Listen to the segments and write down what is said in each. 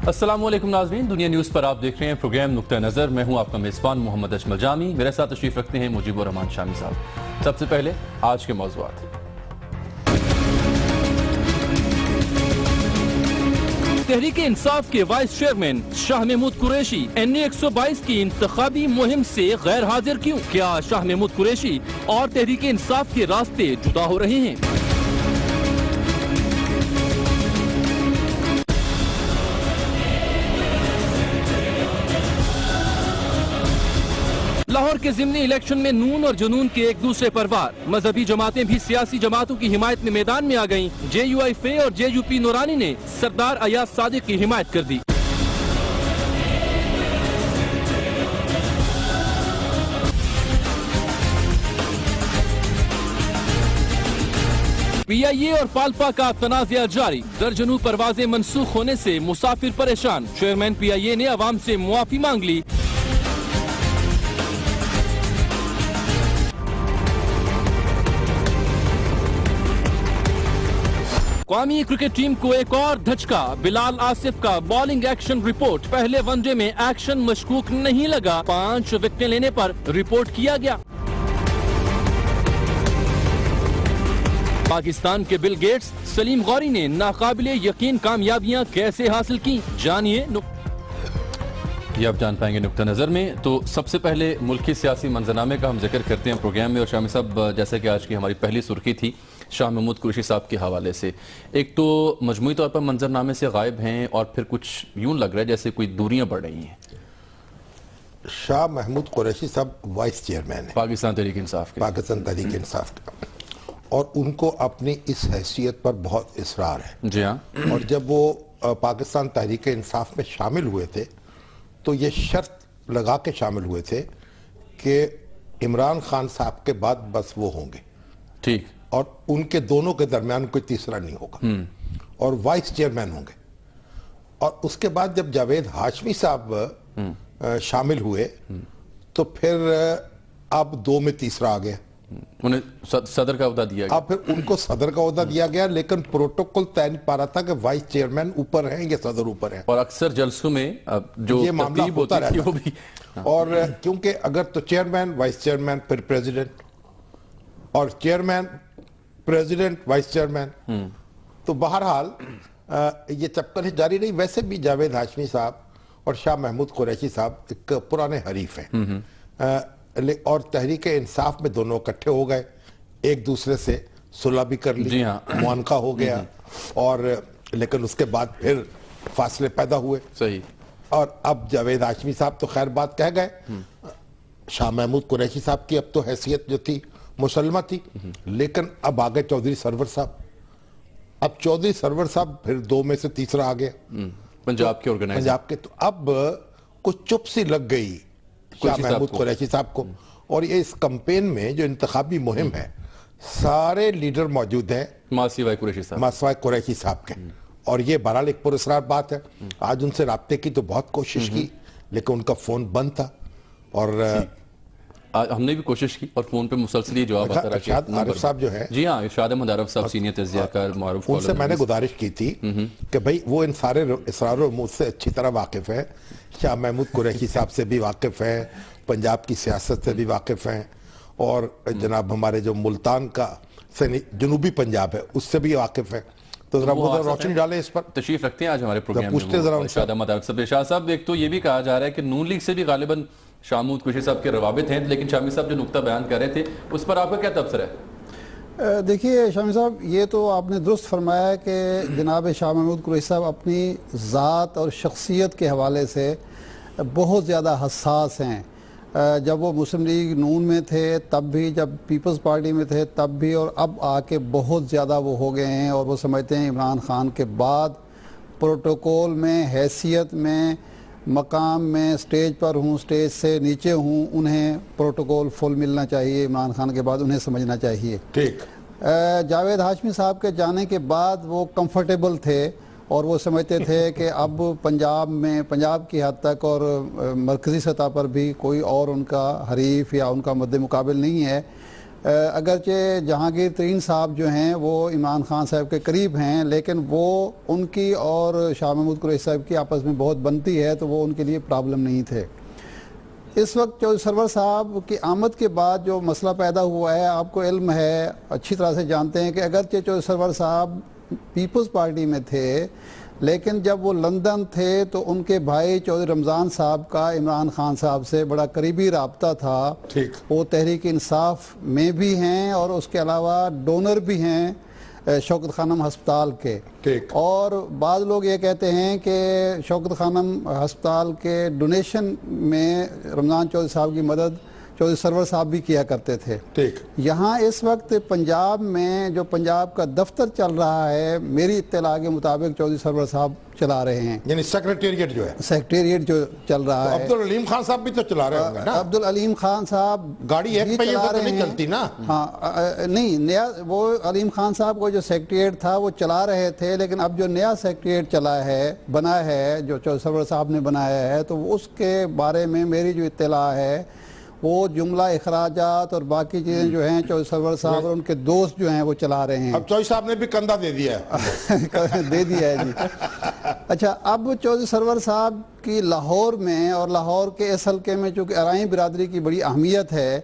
السلام علیکم ناظرین، دنیا نیوز پر آپ دیکھ رہے ہیں پروگرام نقطہ نظر۔ میں ہوں آپ کا میزبان محمد اجمل جامی، میرے ساتھ تشریف رکھتے ہیں مجیب الرحمان شامی صاحب۔ سب سے پہلے آج کے موضوعات۔ تحریک انصاف کے vice chairman Shah Mahmood Qureshi NA 122 کی انتخابی مہم سے غیر حاضر کیوں؟ کیا شاہ محمود قریشی اور تحریک انصاف کے راستے جدا ہو رہے ہیں؟ لاہور کے ضمنی الیکشن میں نون اور جنون کے ایک دوسرے پر وار، مذہبی جماعتیں بھی سیاسی جماعتوں کی حمایت میں میدان میں آ گئیں۔ JUIF اور JUP نورانی نے سردار ایاز صادق کی حمایت کر دی۔ PIA اور پالپا کا تنازعہ جاری، درجنوں پروازیں منسوخ ہونے سے مسافر پریشان۔ چیئرمین PIA نے عوام سے معافی مانگ لی۔ قومی کرکٹ ٹیم کو ایک اور دھچکا، بلال آصف کا بالنگ ایکشن رپورٹ۔ پہلے ون ڈے میں ایکشن مشکوک نہیں لگا، 5 وکٹیں لینے پر رپورٹ کیا گیا۔ پاکستان کے بل گیٹس سلیم غوری نے ناقابل یقین کامیابیاں کیسے حاصل کی، جانیے۔ یہ آپ جان پائیں گے نقطہ نظر میں۔ تو سب سے پہلے ملکی سیاسی منظرنامے کا ہم ذکر کرتے ہیں پروگرام میں، اور شامی صاحب جیسا کہ آج کی ہماری پہلی سرخی تھی شاہ محمود قریشی صاحب کے حوالے سے، ایک تو مجموعی طور پر منظرنامے سے غائب ہیں، اور پھر کچھ یوں لگ رہا ہے جیسے کوئی دوریاں بڑھ رہی ہیں۔ شاہ محمود قریشی صاحب وائس چیئرمین ہیں پاکستان تحریک انصاف کے، پاکستان تحریک انصاف کا، اور ان کو اپنی اس حیثیت پر بہت اصرار ہے۔ جی ہاں۔ اور جب وہ پاکستان تحریک انصاف میں شامل ہوئے تھے تو یہ شرط لگا کے شامل ہوئے تھے کہ عمران خان صاحب کے بعد بس وہ ہوں گے، ٹھیک، اور ان کے دونوں کے درمیان کوئی تیسرا نہیں ہوگا، اور وائس چیئرمین ہوں گے۔ اور اس کے بعد جب جاوید ہاشمی صاحب شامل ہوئے تو پھر اب 2 میں تیسرا آ گیا، انہیں صدر کا عہدہ دیا گیا۔ اب پھر ان کو صدر کا عہدہ دیا گیا، لیکن پروٹوکول طے نہیں پا رہا تھا کہ وائس چیئرمین اوپر ہیں یا صدر اوپر ہیں، اور اکثر جلسوں میں جو یہ معاملہ ترتیب ہوتا ہوتی تھی رہتا وہ بھی، اور کیونکہ اگر تو چیئرمین وائس چیئرمین پھر پریزیڈنٹ، اور چیئرمین پریزیڈنٹ وائس چیئرمین، تو بہرحال یہ چپکن جاری رہی۔ ویسے بھی جاوید ہاشمی صاحب اور شاہ محمود قریشی صاحب ایک پرانے حریف ہیں، اور تحریک انصاف میں دونوں اکٹھے ہو گئے، ایک دوسرے سے صلح بھی کر لی، جی ہاں، معانقہ ہو گیا، اور لیکن اس کے بعد پھر فاصلے پیدا ہوئے۔ صحیح۔ اور اب جاوید ہاشمی صاحب تو خیر بات کہہ گئے، شاہ محمود قریشی صاحب کی اب تو حیثیت جو تھی مسلمہ تھی، لیکن اب آگئے چودھری سرور صاحب۔ اب چودھری سرور صاحب پھر 2 میں سے تیسرا آ گیا، پنجاب کے آرگنائزر، پنجاب کے۔ تو اب کچھ چپ سی لگ گئی شاہ محمود قریشی صاحب کو، اور یہ اس کمپین میں جو انتخابی مہم ہے سارے لیڈر موجود ہیں ماسوائے قریشی صاحب، ماسوائے قریشی صاحب کے، اور یہ بہرحال ایک پراسرار بات ہے۔ آج ان سے رابطے کی تو بہت کوشش کی، لیکن ان کا فون بند تھا، اور ہم نے بھی کوشش کی، اور فون پہ مسلسل یہ جواب آتا رہا۔ ارشاد عارف صاحب جو ہے، جی ہاں، ارشاد احمد عارف صاحب سینئر تجزیہ کار، معروف ان سے میں نے گزارش کی تھی کہ بھئی وہ ان سارے اسرار و رموز سے اچھی طرح واقف ہیں، شاہ محمود قریشی صاحب سے بھی واقف ہیں، پنجاب کی سیاست سے بھی واقف ہیں، اور جناب ہمارے جو ملتان کا جنوبی پنجاب ہے اس سے بھی واقف ہیں، تو ذرا وہ روشنی ڈالیں اس پر۔ تشریف رکھتے ہیں آج ہمارے پروگرام پوچھتے ذرا ان سے۔ ارشاد احمد عارف صاحب۔ ارشاد صاحب، ایک تو یہ بھی کہا جا رہا ہے کہ نون لیگ سے بھی غالباً شاہ محمود قریشی صاحب کے روابط ہیں، لیکن شامی صاحب جو نقطہ بیان کر رہے تھے اس پر آپ کا کیا تبصرہ ہے؟ دیکھیے شامی صاحب، یہ تو آپ نے درست فرمایا ہے کہ جناب شاہ محمود قریشی صاحب اپنی ذات اور شخصیت کے حوالے سے بہت زیادہ حساس ہیں۔ جب وہ مسلم لیگ نون میں تھے تب بھی، جب پیپلز پارٹی میں تھے تب بھی، اور اب آ کے بہت زیادہ وہ ہو گئے ہیں، اور وہ سمجھتے ہیں عمران خان کے بعد پروٹوکول میں، حیثیت میں، مقام میں، سٹیج پر ہوں، سٹیج سے نیچے ہوں، انہیں پروٹوکول فل ملنا چاہیے، عمران خان کے بعد انہیں سمجھنا چاہیے۔ ٹھیک۔ جاوید ہاشمی صاحب کے جانے کے بعد وہ کمفرٹیبل تھے، اور وہ سمجھتے تھے کہ اب پنجاب میں، پنجاب کی حد تک اور مرکزی سطح پر بھی کوئی اور ان کا حریف یا ان کا مد مقابل نہیں ہے۔ اگرچہ جہانگیر ترین صاحب جو ہیں وہ عمران خان صاحب کے قریب ہیں، لیکن وہ ان کی اور شاہ محمود قریشی صاحب کی آپس میں بہت بنتی ہے، تو وہ ان کے لیے پرابلم نہیں تھے۔ اس وقت چودھری سرور صاحب کی آمد کے بعد جو مسئلہ پیدا ہوا ہے، آپ کو علم ہے، اچھی طرح سے جانتے ہیں کہ اگرچہ چودھری سرور صاحب پیپلز پارٹی میں تھے، لیکن جب وہ لندن تھے تو ان کے بھائی چودھری رمضان صاحب کا عمران خان صاحب سے بڑا قریبی رابطہ تھا۔ وہ تحریک انصاف میں بھی ہیں اور اس کے علاوہ ڈونر بھی ہیں شوکت خانم ہسپتال کے، اور بعض لوگ یہ کہتے ہیں کہ شوکت خانم ہسپتال کے ڈونیشن میں رمضان چودھری صاحب کی مدد چودھری سرور صاحب بھی کیا کرتے تھے۔ یہاں اس وقت پنجاب میں جو پنجاب کا دفتر چل رہا ہے، میری اطلاع کے مطابق چودھری سرور صاحب چلا رہے ہیں، یعنی سیکریٹریٹ جو ہے، سیکریٹریٹ جو چل رہا ہے۔ عبدالعلیم خان صاحب بھی تو چلا رہے ہوں گے نا؟ عبدالعلیم خان صاحب گاڑی ایک پہیے سے تو نہیں چلتی نا؟ ہاں نہیں، نیا وہ علیم خان صاحب کو جو سیکریٹریٹ تھا وہ چلا رہے تھے، لیکن اب جو نیا سیکریٹریٹ چلا ہے، بنا ہے، جو چودھری سرور صاحب نے بنایا ہے، تو اس کے بارے میں میری جو اطلاع ہے وہ جملہ اخراجات اور باقی چیزیں جو ہیں چودھری سرور صاحب اور ان کے دوست جو ہیں وہ چلا رہے ہیں۔ اب چودھری صاحب نے بھی کندھا دے دیا ہے، دے دیا ہے جی۔ اچھا، اب چودھری سرور صاحب کی لاہور میں اور لاہور کے اس حلقے میں چونکہ ارائیں برادری کی بڑی اہمیت ہے،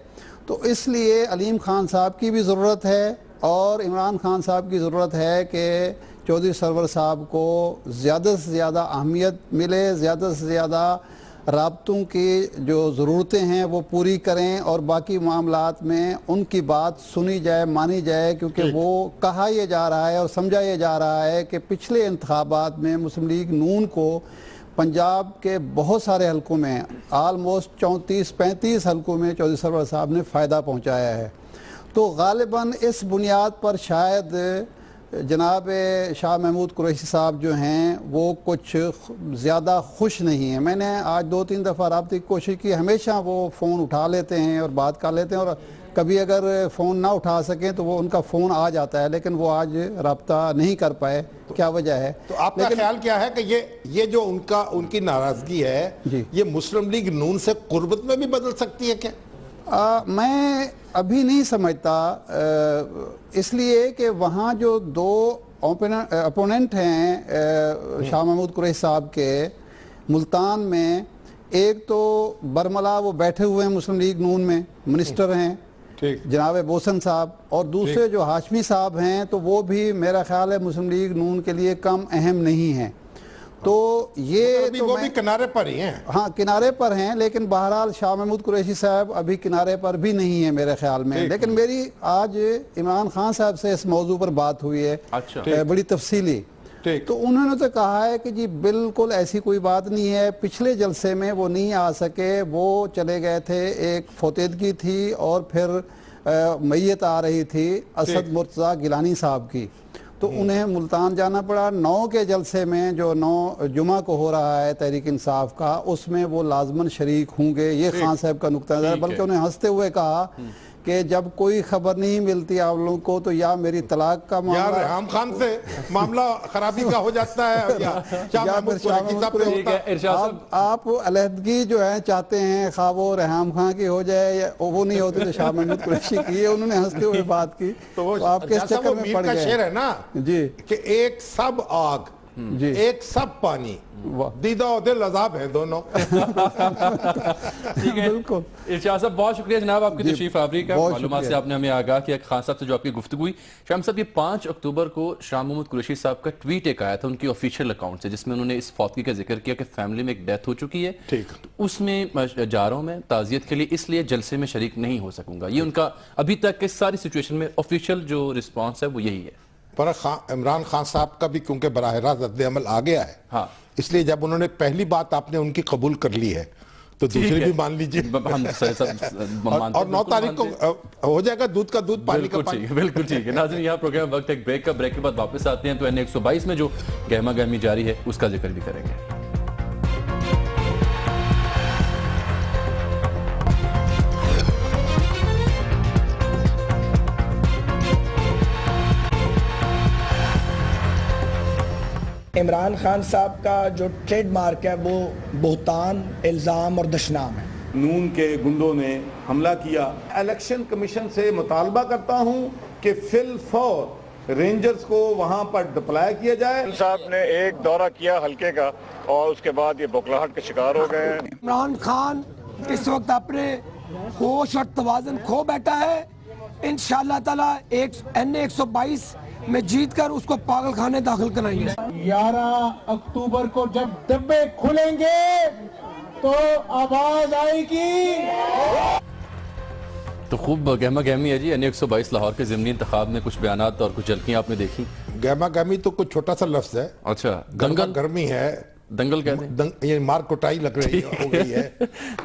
تو اس لیے علیم خان صاحب کی بھی ضرورت ہے اور عمران خان صاحب کی ضرورت ہے کہ چودھری سرور صاحب کو زیادہ سے زیادہ اہمیت ملے، زیادہ سے زیادہ رابطوں کی جو ضرورتیں ہیں وہ پوری کریں اور باقی معاملات میں ان کی بات سنی جائے، مانی جائے، کیونکہ وہ کہا یہ جا رہا ہے اور سمجھا یہ جا رہا ہے کہ پچھلے انتخابات میں مسلم لیگ نون کو پنجاب کے بہت سارے حلقوں میں آلموسٹ 34-35 حلقوں میں چودھری سرور صاحب نے فائدہ پہنچایا ہے۔ تو غالباً اس بنیاد پر شاید جناب شاہ محمود قریشی صاحب جو ہیں وہ کچھ زیادہ خوش نہیں ہیں۔ میں نے آج 2-3 دفعہ رابطے کی کوشش کی، ہمیشہ وہ فون اٹھا لیتے ہیں اور بات کر لیتے ہیں، اور کبھی اگر فون نہ اٹھا سکیں تو وہ ان کا فون آ جاتا ہے، لیکن وہ آج رابطہ نہیں کر پائے۔ کیا وجہ ہے؟ تو آپ کا خیال کیا ہے کہ یہ جو ان کی ناراضگی ہے یہ مسلم لیگ نون سے قربت میں بھی بدل سکتی ہے کیا؟ میں ابھی نہیں سمجھتا، اس لیے کہ وہاں جو دو اپوننٹ ہیں شاہ محمود قریشی صاحب کے ملتان میں، ایک تو برملا وہ بیٹھے ہوئے ہیں مسلم لیگ نون میں، منسٹر ہیں جناب بوسن صاحب، اور دوسرے جو ہاشمی صاحب ہیں تو وہ بھی میرا خیال ہے مسلم لیگ نون کے لیے کم اہم نہیں ہیں۔ تو یہ وہ بھی کنارے پر ہی ہیں، ہاں کنارے پر ہیں، لیکن بہرحال شاہ محمود قریشی صاحب ابھی کنارے پر بھی نہیں ہیں میرے خیال میں۔ لیکن میری آج عمران خان صاحب سے اس موضوع پر بات ہوئی ہے بڑی تفصیلی، تو انہوں نے تو کہا ہے کہ جی بالکل ایسی کوئی بات نہیں ہے، پچھلے جلسے میں وہ نہیں آ سکے، وہ چلے گئے تھے، ایک فوتیدگی تھی اور پھر میت آ رہی تھی اسد مرتضیٰ گیلانی صاحب کی، تو انہیں ملتان جانا پڑا۔ 9 کے جلسے میں جو 9 جمعہ کو ہو رہا ہے تحریک انصاف کا، اس میں وہ لازماً شریک ہوں گے، یہ خان صاحب کا نقطہ نظر، بلکہ انہیں ہنستے ہوئے کہا کہ جب کوئی خبر نہیں ملتی آپ لوگوں کو تو یا میری طلاق کا معاملہ، یا ریحام خان سے معاملہ خرابی کا ہو جاتا ہے، یا شاہ محمود قریشی صاحب سے ہوتا ہے۔ آپ علیحدگی جو ہے چاہتے ہیں، خواہ وہ ریحام خان کی ہو جائے یا وہ نہیں ہوتی تو شاہ محمود قریشی کی، انہوں نے ہنستے ہوئے بات کی، تو آپ کس چکر میں پڑ گئے؟ کا شعر ہے نا جی کہ ایک سب آگ ایک سب پانی، دیدہ و دل عذاب ہے دونوں۔ ٹھیک ہے، ارشاد صاحب بہت شکریہ جناب آپ کی تشریف آوری کا، معلومات سے آپ نے ہمیں آگاہ کیا۔ خان صاحب سے جو آپ کی گفتگو ہوئی، شاہ صاحب یہ 5 اکتوبر کو شاہ محمود قریشی صاحب کا ٹویٹ ایک آیا تھا ان کی آفیشیل اکاؤنٹ سے، جس میں انہوں نے اس فوتگی کا ذکر کیا کہ فیملی میں ایک ڈیتھ ہو چکی ہے، اس میں جا رہا ہوں میں تعزیت کے لیے، اس لیے جلسے میں شریک نہیں ہو سکوں گا۔ یہ ان کا ابھی تک اس ساری سچویشن میں آفیشیل جو رسپانس ہے وہ یہی ہے۔ پر عمران خان صاحب کا بھی کیونکہ براہ راست رد عمل آ گیا ہے، اس لیے جب انہوں نے پہلی بات آپ نے ان کی قبول کر لی ہے تو دوسری بھی مان لیجئے، اور 9 تاریخ کو ہو جائے گا دودھ کا دودھ پانی کا پانی۔ بالکل ٹھیک ہے ناظرین، یہاں پروگرام وقت ایک بریک کا، بریک کے بعد واپس آتے ہیں تو این 122 میں جو گہما گہمی جاری ہے اس کا ذکر بھی کریں گے۔ عمران خان صاحب کا جو ٹریڈ مارک ہے وہ بہتان، الزام اور دشنام ہے۔ نون کے گنڈوں نے حملہ کیا. الیکشن کمیشن سے مطالبہ کرتا ہوں کہ فی الفور رینجرز کو وہاں پر ڈپلائی کیا جائے. صاحب نے ایک دورہ کیا حلقے کا اور اس کے بعد یہ بوکھلاہٹ کے شکار ہو گئے ہیں. عمران خان اس وقت اپنے ہوش اور توازن کھو بیٹھا ہے. انشاءاللہ تعالی NA-122 میں جیت کر اس کو پاگل خانے داخل کرائیں گے. 11 اکتوبر کو جب ڈبے کھلیں گے تو آواز آئے گی. تو خوب گہما گہمی ہے جی. NA-122 لاہور کے ضمنی انتخاب میں کچھ بیانات اور کچھ جھلکیاں آپ نے دیکھی. گہما گہمی تو کچھ چھوٹا سا لفظ ہے. اچھا دنگل گرمی ہے, دنگل کہتے ہیں, یہ مار کٹائی لگ رہی ہو گئی ہے.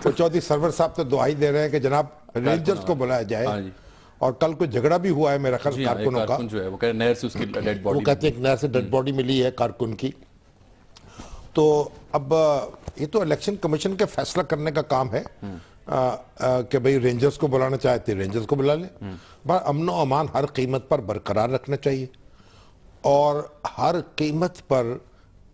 تو چودھری سرور صاحب تو دعائی دے رہے ہیں کہ جناب رینجرز کو بلایا جائے. اور کل کوئی جھگڑا بھی ہوا ہے میرا خیال کارکنوں کا. جو ہے وہ کہہ رہے نہر سے اس کی ڈیڈ باڈی, وہ کہتے ہیں ایک نہر سے ڈیڈ باڈی ملی ہے کارکن کی. تو اب یہ تو الیکشن کمیشن کے فیصلہ کرنے کا کام ہے کہ بھئی رینجرز کو بلانا چاہتے رینجرز کو بلا لیں. امن و امان ہر قیمت پر برقرار رکھنا چاہیے اور ہر قیمت پر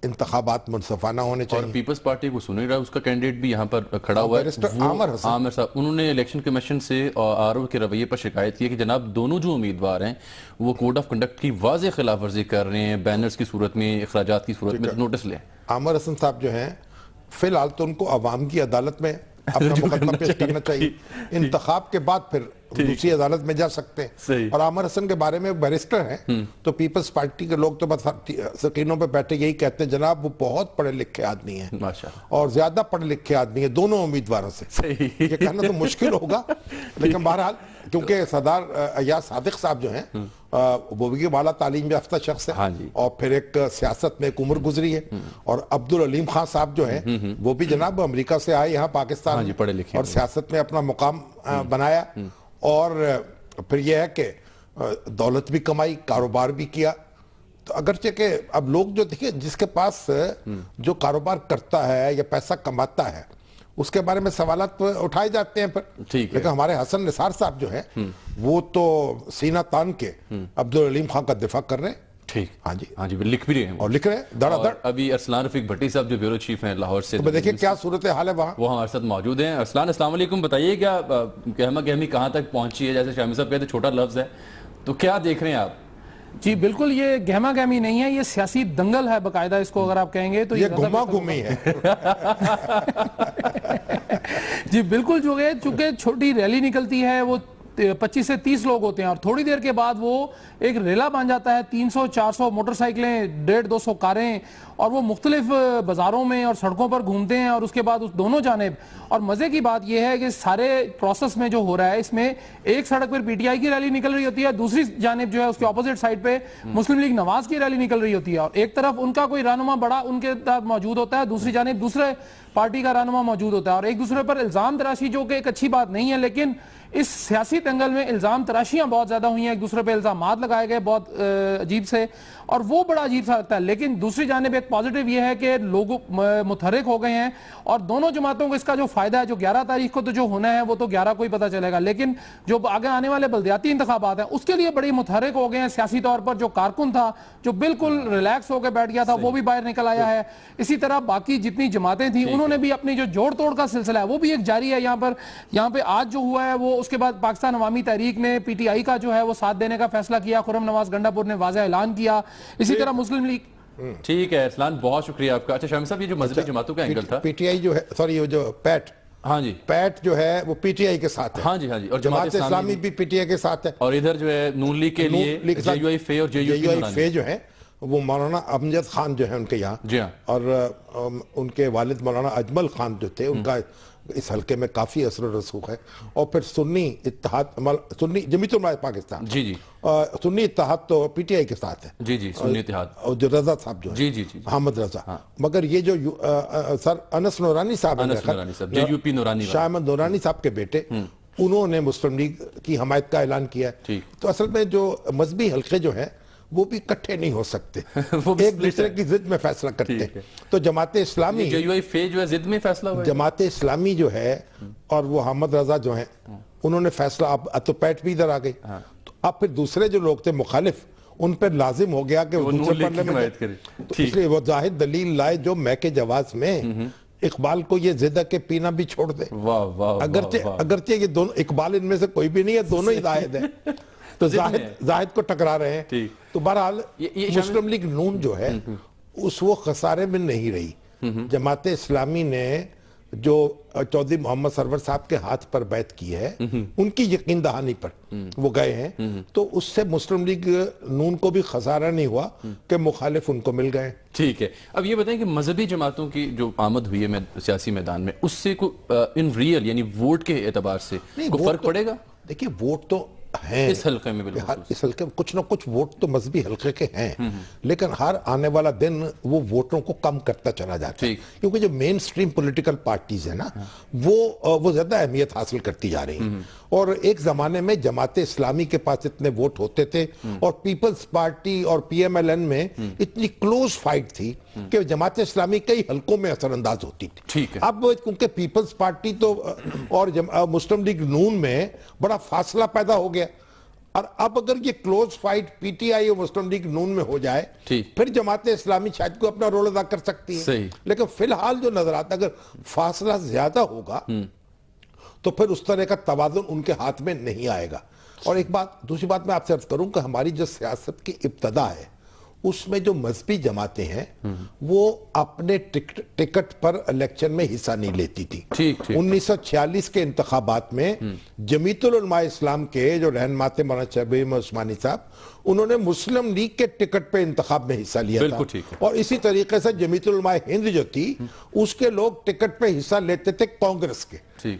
انتخابات منصفانہ ہونے چاہیے. اور پیپلز پارٹی کو سن ہی رہا ہے, اس کا کینڈیڈیٹ بھی یہاں پر کھڑا ہوا ہے, عامر صاحب. انہوں نے الیکشن کمیشن سے RO کے رویے پر شکایت کی کہ جناب دونوں جو امیدوار ہیں وہ کوڈ آف کنڈکٹ کی واضح خلاف ورزی کر رہے ہیں, بینرز کی صورت میں, اخراجات کی صورت میں نوٹس لیں. عامر حسن صاحب جو ہیں فی الحال تو ان کو عوام کی عدالت میں اپنا مقدمہ پیش کرنا چاہیے. انتخاب کے بعد پھر دوسری عدالت میں جا سکتے ہیں. اور عامر حسن کے بارے میں بیرسٹر ہیں تو پیپلز پارٹی کے لوگ تو بس سکینوں پہ بیٹھے یہی کہتے ہیں جناب وہ بہت پڑھے لکھے آدمی ہیں اور زیادہ پڑھے لکھے آدمی ہیں دونوں امیدواروں سے. یہ کہنا تو مشکل ہوگا لیکن بہرحال کیونکہ سردار ایاز صادق صاحب جو ہیں وہ بھی بالا تعلیم یافتہ شخص ہے اور پھر ایک سیاست میں ایک عمر گزری ہے. اور عبدالعلیم خان صاحب جو ہیں وہ بھی جناب امریکہ سے آئے یہاں پاکستان اور سیاست میں اپنا مقام بنایا. اور پھر یہ ہے کہ دولت بھی کمائی, کاروبار بھی کیا. تو اگرچہ کہ اب لوگ جو دیکھیں جس کے پاس جو کاروبار کرتا ہے یا پیسہ کماتا ہے اس کے بارے میں سوالات اٹھائے جاتے ہیں پھر. لیکن ہمارے حسن نثار صاحب جو ہیں وہ تو سینہ تان کے عبدالعلیم خان کا دفاع کر رہے ہیں. ٹھیک, ہاں جی لکھ بھی رہے ہیں اور لکھ رہے ہیں دھڑا دھڑ. ابھی ارسلان رفیق بھٹی صاحب جو بیورو چیف ہیں لاہور سے, تو دیکھیں کیا صورتحال ہے وہاں, وہ ہمارے ساتھ موجود ہیں. ارسلان السلام علیکم, بتائیے کیا گہما گہمی کہاں تک پہنچی ہے؟ جیسے شامی صاحب کہتے چھوٹا لفظ ہے, تو کیا دیکھ رہے ہیں آپ؟ جی بالکل, یہ گہما گہمی نہیں ہے, یہ سیاسی دنگل ہے باقاعدہ اس کو اگر آپ کہیں گے تو. یہ گھما گھومی ہے. جی بالکل, جو ہے چونکہ چھوٹی ریلی نکلتی ہے وہ 25 سے 30 لوگ ہوتے ہیں اور تھوڑی دیر کے بعد وہ ایک ریلا بن جاتا ہے. 300-400 موٹر سائیکلیں, 150-200 کاریں, اور وہ مختلف بازاروں میں اور سڑکوں پر گھومتے ہیں. اور اس کے بعد اس دونوں جانب, اور مزے کی بات یہ ہے کہ سارے پروسیس میں جو ہو رہا ہے اس میں ایک سڑک پر PTI کی ریلی نکل رہی ہوتی ہے, دوسری جانب جو ہے اس کے اپوزٹ سائڈ پہ مسلم لیگ نواز کی ریلی نکل رہی ہوتی ہے. اور ایک طرف ان کا کوئی رہنما بڑا ان کے ساتھ موجود ہوتا ہے, دوسری جانب دوسرے پارٹی کا رہنما موجود ہوتا ہے. اور ایک دوسرے پر الزام تراشی جو کہ ایک اچھی بات نہیں ہے, لیکن اس سیاسی دنگل میں الزام تراشیاں بہت زیادہ ہوئی ہیں, ایک دوسرے پہ الزامات لگائے گئے بہت عجیب سے, اور وہ بڑا عجیب سا لگتا ہے. لیکن دوسری جانب ایک پازیٹیو یہ ہے کہ لوگ متحرک ہو گئے ہیں اور دونوں جماعتوں کو اس کا جو فائدہ ہے, جو 11 تاریخ کو تو جو ہونا ہے وہ تو 11 کو ہی پتہ چلے گا, لیکن جو آگے آنے والے بلدیاتی انتخابات ہیں اس کے لیے بڑی متحرک ہو گئے ہیں سیاسی طور پر. جو کارکن تھا جو بالکل ریلیکس ہو کے بیٹھ گیا تھا وہ بھی باہر نکل آیا ہے. اسی طرح باقی جتنی جماعتیں تھیں انہوں نے بھی اپنی جو جوڑ توڑ کا سلسلہ ہے وہ بھی ایک جاری ہے یہاں پہ آج جو ہوا ہے وہ. اس کے بعد پاکستان عوامی تحریک نے PTI کا جو ہے وہ ساتھ دینے کا فیصلہ کیا, خرم نواز گنڈا پور نے واضح اعلان کیا, اسی طرح مسلم لیگ. ٹھیک ہے ارسلان, بہت شکریہ آپ کا. اچھا شامی صاحب, یہ جو مذہبی جماعتوں کا اینگل تھا, PTI جو ہے, سوری وہ جو پیٹ جو ہے وہ PTI کے ساتھ ہے. ہاں جی, اور جماعت اسلامی بھی PTI کے ساتھ ہے. اور ادھر جو ہے نون لیگ کے لیے JUI فے اور JUI فے جو ہے وہ مولانا امجد خان جو ہے ان کے یہاں, اور ان کے والد مولانا اجمل خان جو تھے ان کا اس حلقے میں کافی اثر و رسوخ ہے. اور پھر سنی اتحاد, سنی جمعیت علماء پاکستان, سنی اتحاد تو PTI کے ساتھ ہے. سنی اتحاد, اور جو رضا صاحب جو ہے, محمد رضا. مگر یہ جو سر انس نورانی صاحب ہیں, شاہ احمد نورانی صاحب کے بیٹے, انہوں نے مسلم لیگ کی حمایت کا اعلان کیا ہے. تو اصل میں جو مذہبی حلقے جو ہیں وہ بھی کٹھے نہیں ہو سکتے, ایک دوسرے کی ضد میں فیصلہ کرتے ہیں. تو جماعت اسلامی JUI فے جو ہے ضد میں فیصلہ ہوا ہے, جماعت اسلامی جو ہے اور وہ حامد رضا جو ہیں انہوں نے فیصلہ, اب تو پیٹ بھی ادھر آ گئی, تو اب پھر دوسرے جو لوگ تھے مخالف ان پر لازم ہو گیا کہ وہ دوسرے پڑھنے میں, اس لیے وہ ظاہر دلیل لائے جو میں کے جواز میں اقبال کو یہ زدہ کے پینا بھی چھوڑ دے. واہ واہ اگرچہ یہ دونوں اقبال ان میں سے کوئی بھی نہیں ہے, دونوں ہی زاہد ہیں, تو زاہد کو ٹکرا رہے ہیں. تو بہرحال مسلم لیگ نون جو ہے اس وہ خسارے میں نہیں رہی. جماعت اسلامی نے جو چودھری محمد سرور صاحب کے ہاتھ پر بیعت کی ہے, ان کی یقین دہانی پر وہ گئے ہیں, تو اس سے مسلم لیگ نون کو بھی خسارہ نہیں ہوا کہ مخالف ان کو مل گئے. ٹھیک ہے, اب یہ بتائیں کہ مذہبی جماعتوں کی جو آمد ہوئی ہے سیاسی میدان میں, اس سے ان ریئل یعنی ووٹ کے اعتبار سے کوئی فرق پڑے گا؟ دیکھیے ووٹ تو ہیں اس حلقے میں, اس حلقے میں کچھ نہ کچھ ووٹ تو مذہبی حلقے کے ہیں, لیکن ہر آنے والا دن وہ ووٹوں کو کم کرتا چلا جاتا ہے, کیونکہ جو مین سٹریم پولیٹیکل پارٹیز ہیں نا وہ زیادہ اہمیت حاصل کرتی جا رہی ہیں. اور ایک زمانے میں جماعت اسلامی کے پاس اتنے ووٹ ہوتے تھے اور پیپلز پارٹی اور پی ایم ایل این میں اتنی کلوز فائٹ تھی کہ جماعت اسلامی کئی حلقوں میں اثر انداز ہوتی تھی. اب کیونکہ پیپلز پارٹی تو اور مسلم لیگ نون میں بڑا فاصلہ پیدا ہو گیا, اور اب اگر یہ close fight P T I اور مسلم لیگ نون میں ہو جائے پھر جماعت اسلامی شاید کو اپنا رول ادا کر سکتی ہے. لیکن فی الحال جو نظر آتا ہے اگر فاصلہ زیادہ ہوگا تو پھر اس طرح کا توازن ان کے ہاتھ میں نہیں آئے گا. اور ایک بات, دوسری بات میں آپ سے عرض کروں کہ ہماری جو سیاست کی ابتدا ہے اس میں جو مذہبی جماعتیں ہیں وہ اپنے ٹکٹ پر الیکشن میں حصہ نہیں لیتی تھی. 1946 کے انتخابات میں جمیعت العلماء اسلام کے جو رہنما تھے مولانا شبیر احمد عثمانی صاحب, انہوں نے مسلم لیگ کے ٹکٹ پہ انتخاب میں حصہ لیا تھا, اور اسی طریقے سے جمیعت العلماء ہند جو تھی اس کے لوگ ٹکٹ پہ حصہ لیتے تھے کانگریس کے.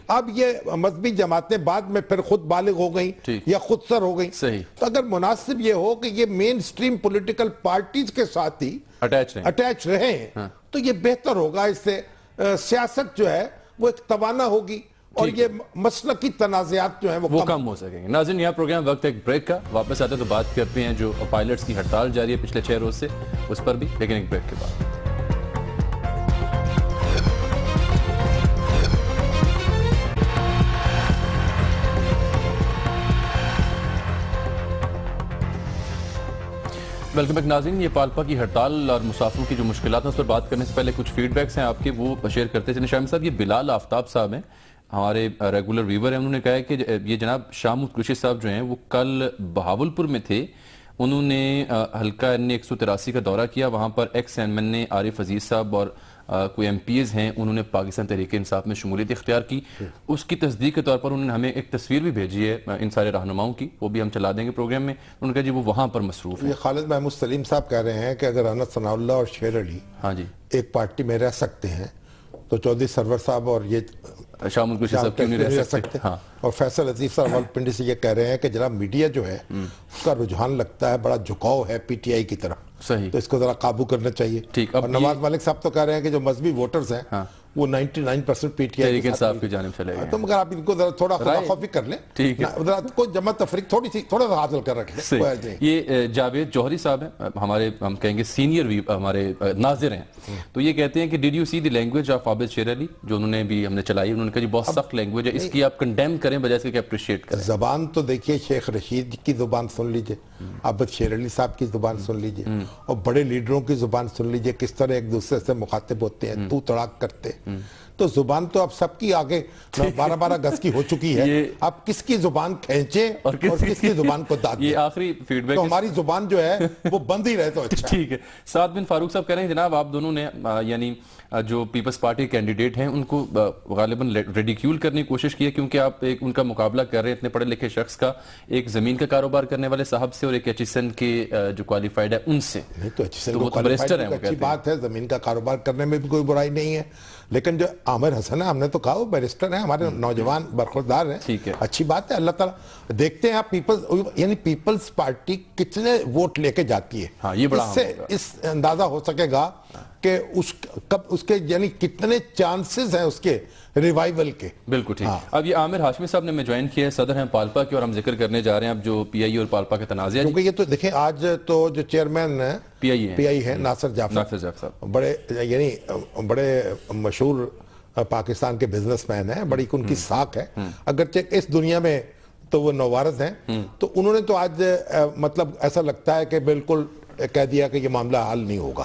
اب یہ مذہبی جماعتیں بعد میں پھر خود بالغ ہو گئیں یا خود سر ہو گئیں, تو اگر مناسب یہ ہو کہ یہ مین سٹریم پولیٹیکل پارٹیز کے ساتھ ہی اٹیچ رہیں تو یہ بہتر ہوگا. اس سے سیاست جو ہے وہ ایک توانا ہوگی اور یہ مسلکی تنازعات جو ہیں وہ کم ہو سکیں گے. ناظرین, یہاں پروگرام وقت ایک بریک کا, واپس آتے تو بات کرتے ہیں جو پائلٹس کی ہڑتال جاری ہے پچھلے 6 روز سے اس پر بھی, لیکن ایک بریک کے بعد. ویلکم بیک ناظرین, یہ پالپا کی ہڑتال اور مسافروں کی جو مشکلات ہیں اس پر بات کرنے سے پہلے کچھ فیڈ بیکس ہیں آپ کے, وہ شیئر کرتے ہیں. شاہد صاحب, یہ بلال آفتاب صاحب ہیں, ہمارے ریگولر ویور ہیں, انہوں نے کہا ہے کہ یہ جناب شاہ محمود قریشی صاحب جو ہیں وہ کل بہاولپور میں تھے, انہوں نے حلقہ این 183 کا دورہ کیا, وہاں پر ایکس ایم این اے عارف عزیز صاحب اور کوئی ایم پی ایز ہیں, انہوں نے پاکستان تحریک انصاف میں شمولیت اختیار کی. اس کی تصدیق کے طور پر انہوں نے ہمیں ایک تصویر بھی بھیجی ہے ان سارے رہنماؤں کی, وہ بھی ہم چلا دیں گے پروگرام میں. انہوں نے کہا جی وہ وہاں پر مصروف ہیں. یہ خالد محمود سلیم صاحب کہہ رہے ہیں کہ اگر انس ثناء اللہ اور شیر علی ایک پارٹی میں رہ سکتے ہیں تو چودھری سرور صاحب اور یہ شاہ محمود قریشی صاحب کیوں نہیں رہ سکتے. اور فیصل عزیز صاحب راولپنڈی سے یہ کہہ رہے ہیں کہ جناب میڈیا جو ہے اس کا رجحان لگتا ہے بڑا جھکاؤ ہے پی ٹی آئی کی طرف, تو اس کو ذرا قابو کرنا چاہیے. اور نواز ملک صاحب تو کہہ رہے ہیں کہ جو مذہبی ووٹرز ہیں وہ 99% پی ٹی آئی کی جانب چلے گئے. تو مگر آپ ان کو ذرا تھوڑا خدا خوفی کر لیں, کوئی جمع تفریق تھوڑا سا حاصل کر رکھیں. یہ جاوید جوہری صاحب ہیں, ہمارے ہم کہیں گے سینئر ہمارے ناظر ہیں, تو یہ کہتے ہیں کہ did you see the language of Abid Sher Ali, جو انہوں نے بھی ہم نے چلائی, انہوں نے کہا جی بہت سخت لینگویج ہے, اس کی آپ کنڈیم کریں بجائے اس کے اپریشیٹ کریں. زبان تو دیکھیے شیخ رشید کی زبان سن لیجئے, عابد شیر علی صاحب کی زبان سن لیجئے, اور بڑے لیڈروں کی زبان سن لیجئے, کس طرح ایک دوسرے سے مخاطب ہوتے ہیں, تو تڑاک کرتے. تو زبان تو اب سب کی آگے 12 گز کی ہو چکی ہے, اب کس کی زبان کھینچیں اور کس کی زبان کو داد دیں. یہ آخری فیڈ بیک, تو ہماری زبان جو ہے وہ بند ہی رہے تو اچھا. ٹھیک ہے. سعد بن فاروق صاحب کہہ رہے ہیں جناب آپ دونوں نے یعنی جو پیپلز پارٹی کینڈیڈیٹ ہیں ان کو غالباً ریڈیکیول کرنے کی کوشش کی ہے, کیونکہ آپ ایک ان کا مقابلہ کر رہے ہیں اتنے پڑھے لکھے شخص کا, ایک زمین کا کاروبار کرنے والے صاحب سے اور ایک ایچ ایس این کے جو کوالیفائڈ ہے ان سے. نہیں تو ایچ ایس این کو کوالیفائڈ اچھی بات ہے, زمین کا کاروبار کرنے میں بھی کوئی برائی نہیں ہے, لیکن جو عامر حسن ہے ہم نے تو کہا وہ بیرسٹر ہیں, ہمارے نوجوان برخوردار ہیں, اچھی بات ہے. اللہ تعالیٰ دیکھتے ہیں آپ یعنی پیپلز پارٹی کتنے ووٹ لے کے جاتی ہے, اس سے اس اندازہ ہو سکے گا کہ اس کے یعنی کتنے چانسز ہیں اس کے ریوائیول کے. بالکل ٹھیک. اب یہ عامر ہاشمی صاحب نے میں جوائن کیا ہے, صدر ہیں پالپا کے, اور ہم ذکر کرنے جا رہے ہیں اب جو پی آئی اور پالپا کے تنازع ہے. کیونکہ یہ تو دیکھیں آج تو جو چیئرمین پی آئی ہے ناصر جعفر صاحب, بڑے یعنی بڑے مشہور پاکستان کے بزنس مین ہیں, بڑی ان کی ساکھ ہے, اگرچہ اس دنیا میں تو وہ نوارد ہیں, تو انہوں نے تو آج مطلب ایسا لگتا ہے کہ بالکل کہہ دیا کہ یہ معاملہ حل نہیں ہوگا.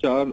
4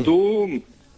2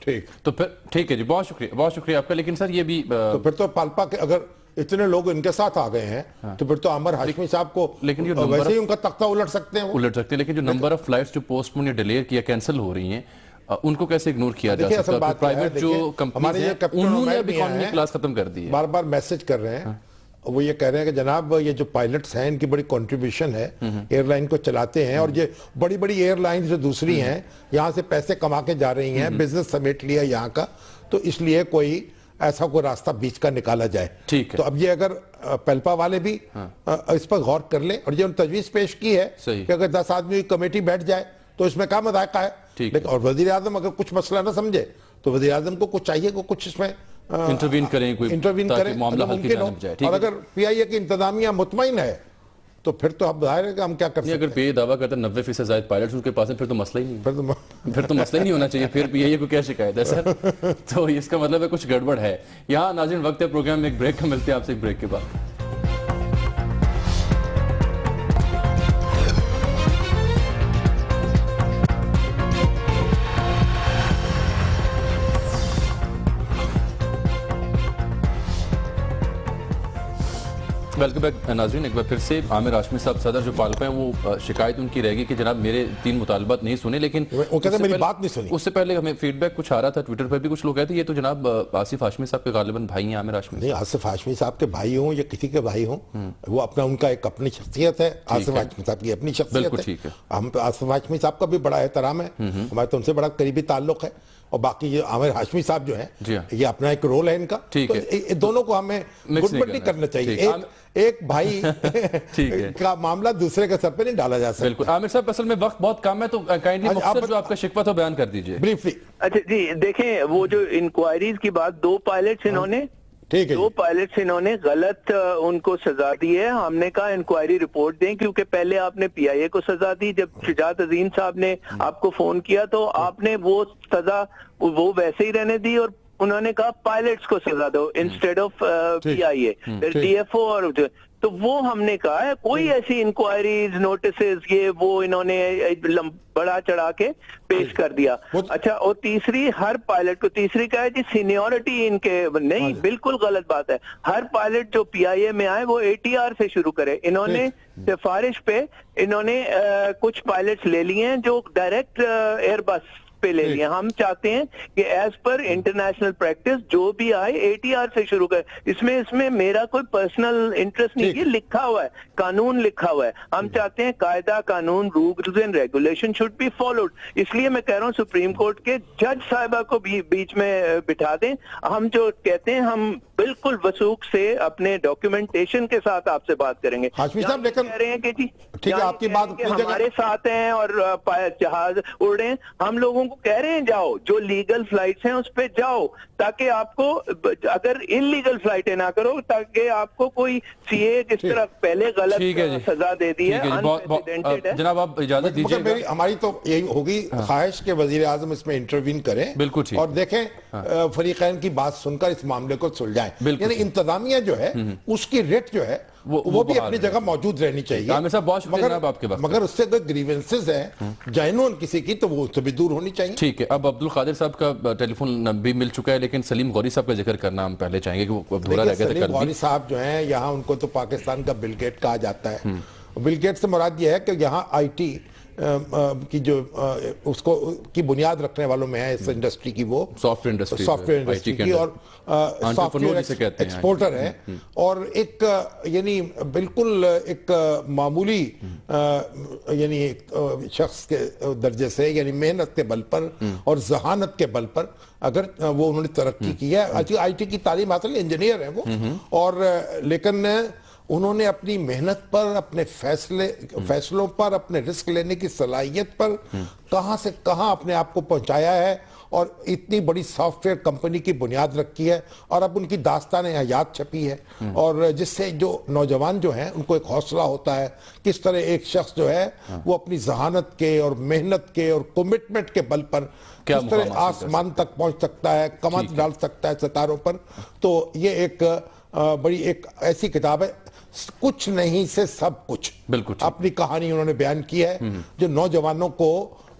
ٹھیک تو پھر ٹھیک ہے جی، بہت شکریہ آپ کا. لیکن سر یہ بھی تو پھر تو پالپا کے اگر اتنے لوگ ان کے ساتھ آ گئے ہیں تو پھر تو عامر ہاشمی صاحب کو ویسے ہی ان کا تختہ الٹ سکتے ہیں لیکن جو نمبر آف فلائٹس جو پوسٹ پون یا ڈیلے کیا کینسل ہو رہی ہیں ان کو کیسے اگنور کیا جا سکتا ہے؟ پرائیویٹ جو کمپنیز ہیں انہوں نے اب اکانومی کلاس ختم کر دی ہے. بار بار میسج کر رہے ہیں، وہ یہ کہہ رہے ہیں کہ جناب یہ جو پائلٹس ہیں ان کی بڑی کنٹریبیوشن ہے، ایئر لائن کو چلاتے ہیں، اور یہ بڑی بڑی ایئر لائن جو دوسری ہیں یہاں سے پیسے کما کے جا رہی ہیں، بزنس سمیٹ لیا یہاں کا، تو اس لیے کوئی ایسا کوئی راستہ بیچ کا نکالا جائے. تو اب یہ اگر پیلپا والے بھی اس پر غور کر لیں، اور یہ ان تجویز پیش کی ہے کہ اگر 10 آدمی کی کمیٹی بیٹھ جائے تو اس میں کیا مذائقہ ہے. لیکن اور وزیر اعظم اگر کچھ مسئلہ نہ سمجھے تو وزیر اعظم کو کچھ چاہیے کہ کچھ اس میں انٹروین کریں، تاکہ معاملہ حل کیا جانب جائے. اور اگر پی آئی اے کی انتظامیہ مطمئن ہے تو پھر تو اب ظاہر ہے کہ ہم کیا کر سکتے ہیں. اگر پی اے دعویٰ کرتا ہے 90% زائد پائلٹس ان کے پاس ہیں، پھر تو مسئلہ ہی نہیں، پھر تو مسئلہ ہی نہیں ہونا چاہیے. پھر پی آئی اے کو کیا شکایت ہے سر؟ تو اس کا مطلب ہے کچھ گڑبڑ ہے. یہاں ناظرین وقت ہے پروگرام میں ایک بریک کا، ملتے ہیں آپ سے ایک بریک کے بعد. ویلکم بیک ناظرین. ایک بار پھر سے عامر ہاشمی صاحب صدر جو پالپا ہیں، وہ شکایت ان کی رہ گئی کہ جناب میرے 3 مطالبات نہیں سنے، لیکن وہ کہتے ہیں میری بات نہیں سنی. اس سے پہلے ہمیں فیڈ بیک کچھ آ رہا تھا ٹویٹر پہ بھی، کچھ لوگ کہتے ہیں یہ تو جناب آصف ہاشمی صاحب کے غالباً بھائی ہیں عامر ہاشمی. نہیں، آصف ہاشمی صاحب کے بھائی ہوں یا کسی کے بھائی ہوں، وہ اپنا ان کا ایک اپنی شخصیت ہے. آصف ہاشمی صاحب کی اپنی شخصیت ہے. ہم آصف ہاشمی صاحب کا بھی بڑا احترام ہے، ہمارے تو ان سے بڑا قریبی تعلق ہے. اور باقی یہ عامر ہاشمی صاحب جو ہیں یہ اپنا ایک رول ہے ان کا، تو دونوں کو ہمیں گڈ بڈ نہیں کرنا چاہیے. ایک بھائی کا معاملہ دوسرے کے سر پہ نہیں ڈالا جا سکتا. بالکل. عامر صاحب اصل میں وقت بہت کم ہے، تو کائنڈلی مختصر جو آپ کا شکوہ تھا بیان کر دیجئے بریفلی. اچھا جی، دیکھیں وہ جو انکوائریز کی بات، 2 پائلٹس انہوں نے غلط ان کو سزا دی ہے. ہم نے کہا انکوائری رپورٹ دیں، کیونکہ پہلے آپ نے پی آئی اے کو سزا دی. جب شجاعت عظیم صاحب نے آپ کو فون کیا تو آپ نے وہ سزا وہ ویسے ہی رہنے دی، اور انہوں نے کہا پائلٹس کو سزا دو instead of P I A, D F O. اور تو وہ ہم نے کہا ہے کوئی ایسی انکوائریز نوٹسز یہ وہ انہوں نے بڑا چڑھا کے پیش کر دیا. اچھا، اور تیسری ہر پائلٹ کو تیسری کہا ہے جی سینیورٹی ان کے نہیں، بالکل غلط بات ہے. ہر پائلٹ جو پی آئی اے میں آئے وہ اے ٹی آر سے شروع کرے. انہوں نے سفارش پہ انہوں نے کچھ پائلٹس لے لیے ہیں جو ڈائریکٹ ایئر بس پہ لے لیا. ہم چاہتے ہیں کہ ایز پر انٹرنیشنل پریکٹس جو بھی آئے اے ٹی آر سے شروع کرے. اس میں میرا کوئی پرسنل انٹرسٹ نہیں، یہ لکھا ہوا ہے، قانون لکھا ہوا ہے. ہم چاہتے ہیں قاعدہ قانون، rules and regulation should be followed. اس لیے میں کہہ رہا ہوں سپریم کورٹ کے جج صاحبہ کو بھی بیچ میں بٹھا دیں. ہم جو کہتے ہیں ہم بالکل وثوق سے اپنے ڈاکیومنٹیشن کے ساتھ آپ سے بات کریں گے. ہاشمی صاحب لیکن کہہ رہے ہیں کہ جی ٹھیک ہے، آپ کی بات ہمارے ساتھ ہیں اور جہاز اڑ رہے ہیں. ہم لوگوں کو کہہ رہے ہیں جاؤ، جو لیگل فلائٹس ہیں اس پہ جاؤ، تاکہ آپ کو اگر انلیگل فلائٹیں نہ کرو، تاکہ آپ کو کوئی سی اے جس طرح پہلے غلط سزا دے دی ہے انپریسیڈنٹڈ ہے. جناب آپ اجازت دیجیے، ہماری تو یہی ہوگی خواہش کہ وزیر اعظم اس میں انٹروین کریں اور دیکھیں فریقین کی بات سن کر اس معاملے کو سلجھائیں. یعنی انتظامیہ جو ہے اس کی ریٹ جو ہے وہ بھی اپنی جگہ موجود رہنی چاہیے. مگر اس سے اگر گریونسز ہیں جینون کسی کی تو وہ اس سے بھی دور ہونی چاہیے. ٹھیک ہے. اب عبدالقادر صاحب کا ٹیلی فون بھی مل چکا ہے، لیکن سلیم غوری صاحب کا ذکر کرنا ہم پہلے چاہیں گے کہ وہ ادھورا رہ گیا تھا. سلیم غوری صاحب جو ہیں یہاں ان کو تو پاکستان کا بل گیٹ کہا جاتا ہے. بل گیٹ سے مراد یہ ہے کہ یہاں آئی ٹی کی جو اس کو کی بنیاد رکھنے والوں میں ہے اس انڈسٹری کی، وہ سافٹ ویئر انڈسٹری کی، اور سافٹ ویئر ایکسپورٹر ہے. اور ایک یعنی بالکل ایک معمولی یعنی شخص کے درجے سے، یعنی محنت کے بل پر اور ذہانت کے بل پر اگر وہ انہوں نے ترقی کی ہے. آئی ٹی کی تعلیم حاصل، انجینئر ہیں وہ، اور لیکن انہوں نے اپنی محنت پر، اپنے فیصلوں پر، اپنے رسک لینے کی صلاحیت پر کہاں سے کہاں اپنے آپ کو پہنچایا ہے، اور اتنی بڑی سافٹ ویئر کمپنی کی بنیاد رکھی ہے. اور اب ان کی داستان حیات چھپی ہے، اور جس سے جو نوجوان جو ہیں ان کو ایک حوصلہ ہوتا ہے کس طرح ایک شخص جو ہے وہ اپنی ذہانت کے اور محنت کے اور کمٹمنٹ کے بل پر کس طرح آسمان تک پہنچ سکتا ہے، کمت ڈال سکتا ہے ستاروں پر. تو یہ ایک بڑی ایک ایسی کتاب ہے، کچھ نہیں سے سب کچھ. بالکل اپنی کہانی انہوں نے بیان کی ہے جو نوجوانوں کو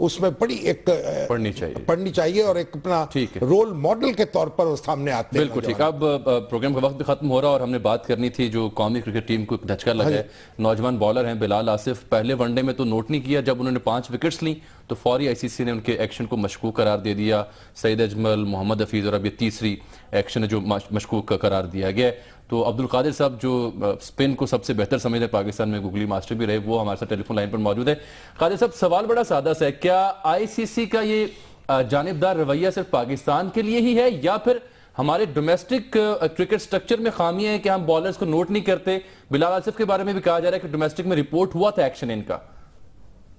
اس میں بڑی ایک پڑھنی چاہیے اور ایک اپنا رول ماڈل کے طور پر وہ سامنے آتے ہیں. بالکل ٹھیک. اب پروگرام کا وقت بھی ختم ہو رہا اور ہم نے بات کرنی تھی جو قومی کرکٹ ٹیم کو ایک دھچکا لگا ہے. نوجوان بالر ہیں بلال آصف, پہلے ون ڈے میں تو نوٹ نہیں کیا, جب انہوں نے 5 وکٹس لیں تو فوری آئی سی سی نے ان کے ایکشن کو مشکوک قرار دے دیا. سعید اجمل, محمد حفیظ اور اب یہ تیسری ایکشن ہے جو مشکوک قرار دیا گیا ہے. تو عبدالقادر صاحب جو سپن کو سب سے بہتر سمجھتے ہیں پاکستان میں, گوگلی ماسٹر بھی رہے, وہ ہمارے ساتھ ٹیلی فون لائن پر موجود ہے. قادر صاحب سوال بڑا سادہ سا ہے, کیا آئی سی سی کا یہ جانبدار رویہ صرف پاکستان کے لیے ہی ہے یا پھر ہمارے ڈومیسٹک کرکٹ سٹرکچر میں خامیاں ہیں کہ ہم بالرز کو نوٹ نہیں کرتے؟ بلال آصف کے بارے میں بھی کہا جا رہا ہے کہ ڈومیسٹک میں رپورٹ ہوا تھا ایکشن ان کا.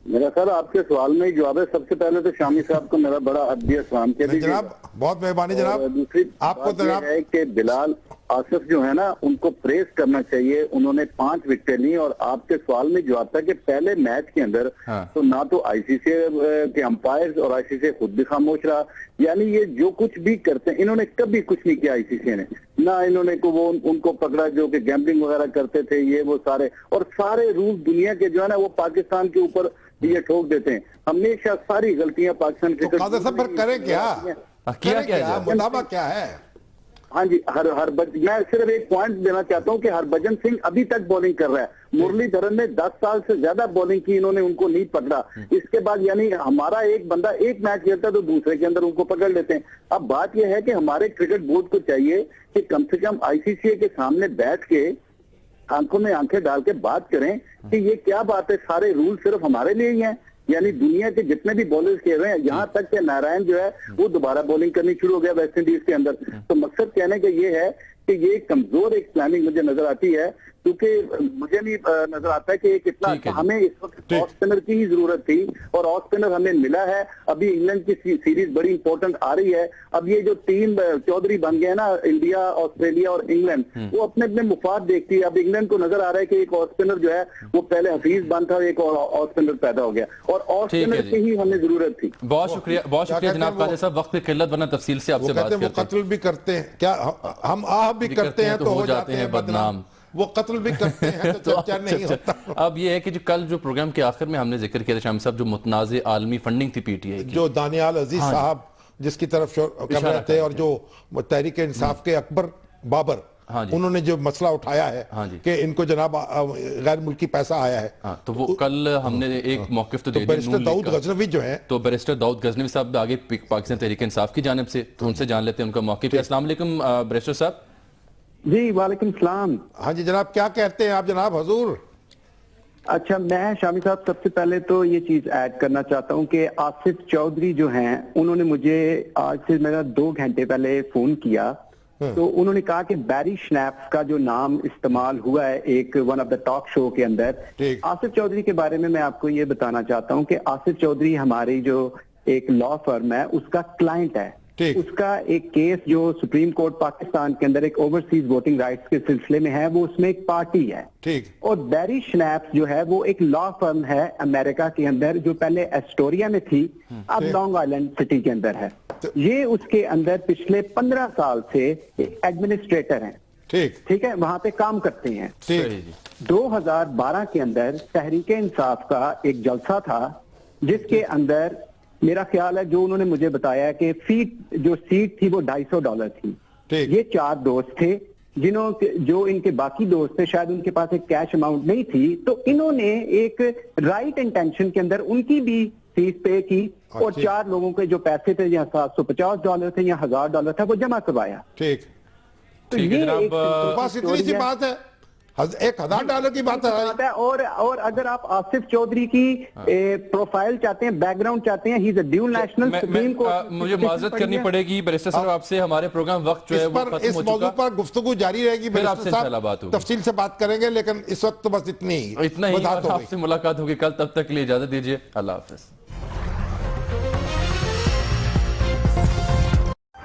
میرا سر آپ کے سوال میں ہی جواب ہے. سب سے پہلے تو شامی صاحب کو میرا بڑا ادبی اسلام کہہ دیجیے جناب, بہت مہربانی جناب. دوسری آپ کو بات یہ ہے کہ بلال آصف جو ہے نا ان کو پریس کرنا چاہیے, انہوں نے 5 وکٹیں لی. اور آپ کے سوال میں جواب تھا کہ پہلے میچ کے اندر تو نہ تو آئی سی سی کے امپائرز اور آئی سی سی خود بھی خاموش رہا, یعنی یہ جو کچھ بھی کرتے ہیں انہوں نے کبھی کچھ نہیں کیا آئی سی سی نے, نہ انہوں نے وہ ان کو پکڑا جو کہ گیمبلنگ وغیرہ کرتے تھے, یہ وہ سارے اور سارے رول دنیا کے جو ہے نا وہ پاکستان کے اوپر یہ ٹھوک دیتے ہیں. ہمیشہ ساری غلطیاں پاکستان کے قادر صاحب پھر کریں کیا مطابق کیا ہے؟ ہاں جی, میں صرف ایک پوائنٹ دینا چاہتا ہوں کہ ہربھجن سنگھ ابھی تک بولنگ کر رہا ہے. مرلی دھرن نے 10 سال سے زیادہ بولنگ کی, انہوں نے ان کو نہیں پکڑا. اس کے بعد یعنی ہمارا ایک بندہ ایک میچ کھیلتا ہے تو دوسرے کے اندر ان کو پکڑ لیتے ہیں. اب بات یہ ہے کہ ہمارے کرکٹ بورڈ کو چاہیے کہ کم سے کم آئی سی سی کے سامنے بیٹھ کے آنکھوں میں آنکھیں ڈال کے بات کریں کہ یہ کیا بات ہے, سارے رول صرف ہمارے لیے ہی ہیں. یعنی دنیا کے جتنے بھی بولرز کھیل رہے ہیں, یہاں تک کہ نارائن جو ہے وہ دوبارہ بولنگ کرنی شروع ہو گیا ویسٹ انڈیز کے اندر. تو مقصد کہنے کا یہ ہے کہ یہ کمزور ایک پلاننگ مجھے نظر آتی ہے, کیونکہ مجھے نہیں نظر آتا ہے کہ کتنا ہمیں اس وقت آف اسپنر کی ہی ضرورت تھی اور آف اسپنر ہمیں ملا ہے. ابھی انگلینڈ کی سیریز بڑی امپورٹنٹ آ رہی ہے. اب یہ جو ٹیم چودھری بن گئے نا, انڈیا, آسٹریلیا اور انگلینڈ, وہ اپنے اپنے مفاد دیکھتی ہے. اب انگلینڈ کو نظر آ رہا ہے کہ ایک آف اسپنر جو ہے وہ پہلے حفیظ بن تھا, ایک آف اسپنر پیدا ہو گیا اور آف اسپنر کی ہی ہمیں ضرورت تھی. بہت شکریہ جناب قادر صاحب, وقت کی قلت ورنہ تفصیل سے آپ سے بات کرتے ہیں. وہ قتل بھی کرتے ہیں, کیا ہم آہ بھی کرتے ہیں تو ہو جاتے ہیں بدنام, وہ قتل بھی کرتے ہیں تو چرچا نہیں ہوتا. اب یہ ہے کہ جو کل جو پروگرام کے آخر میں ہم نے ذکر کیا تھا شامی صاحب, جو متنازع عالمی فنڈنگ تھی پی ٹی آئی کی, جو دانیال عزیز صاحب جس کی طرف کر رہے تھے, اور جو تحریک انصاف کے اکبر بابر, انہوں نے جو مسئلہ اٹھایا ہے کہ ان کو جناب غیر ملکی پیسہ آیا ہے, تو وہ کل ہم نے ایک موقف تو دے دی. بیرسٹر داؤد غزنوی جو ہیں, تو بیرسٹر داؤد غزنوی صاحب آگے پاکستان تحریک انصاف کی جانب سے, تو ان سے جان لیتے ہیں ان کا موقف. السلام علیکم بیرسٹر صاحب. جی وعلیکم السلام. ہاں جی جناب, کیا کہتے ہیں آپ جناب حضور؟ اچھا, میں شامی صاحب سب سے پہلے تو یہ چیز ایڈ کرنا چاہتا ہوں کہ آصف چودھری جو ہیں انہوں نے مجھے آج سے میرا 2 گھنٹے پہلے فون کیا, تو انہوں نے کہا کہ بیری شنیپس کا جو نام استعمال ہوا ہے ایک one of the talk show کے اندر, آصف چودھری کے بارے میں آپ کو یہ بتانا چاہتا ہوں کہ آصف چودھری ہماری جو ایک لا فرم ہے اس کا کلائنٹ ہے. اس کا ایک کیس جو سپریم کورٹ پاکستان کے اندر ایک اوورسیز ووٹنگ رائٹس کے سلسلے میں ہے, وہ اس میں ایک پارٹی ہے. اور بیری شنیپس جو ہے وہ ایک لا فرم ہے امریکہ کے اندر, جو پہلے ایسٹوریا میں تھی, اب لانگ آئلینڈ سٹی کے اندر ہے. یہ اس کے اندر پچھلے 15 سال سے ایڈمنسٹریٹر ہیں, ٹھیک ہے, وہاں پہ کام کرتے ہیں. 2012 کے اندر تحریک انصاف کا ایک جلسہ تھا جس کے اندر میرا خیال ہے جو انہوں نے مجھے بتایا کہ جو سیٹ تھی وہ $250 تھی. یہ 4 دوست تھے جو ان کے باقی دوست تھے, شاید ان کے پاس ایک کیش اماؤنٹ نہیں تھی, تو انہوں نے ایک رائٹ انٹینشن کے اندر ان کی بھی فیس پے کی اور 4 لوگوں کے جو پیسے تھے, یا $750 تھے یا $1000 تھا, وہ جمع کروایا. ٹھیک ہے, بس اتنی سی بات ہے, $1000 کی بات ہے. اور اگر آپ آصف چودھری کی پروفائل چاہتے ہیں, بیک گراؤنڈ چاہتے ہیں, ہی از اے ڈیول نیشنل سپریم کورٹ. مجھے معذرت کرنی پڑے گی بیرسٹر صاحب آپ سے, ہمارے پروگرام وقت جو ہے وہ ختم ہو چکا. اس موضوع پر گفتگو جاری رہے گی, بیرسٹر صاحب تفصیل سے بات کریں گے, لیکن اس وقت تو بس اتنا ہی آپ سے ملاقات ہوگی کل. تب تک کے لیے اجازت دیجیے, اللہ حافظ.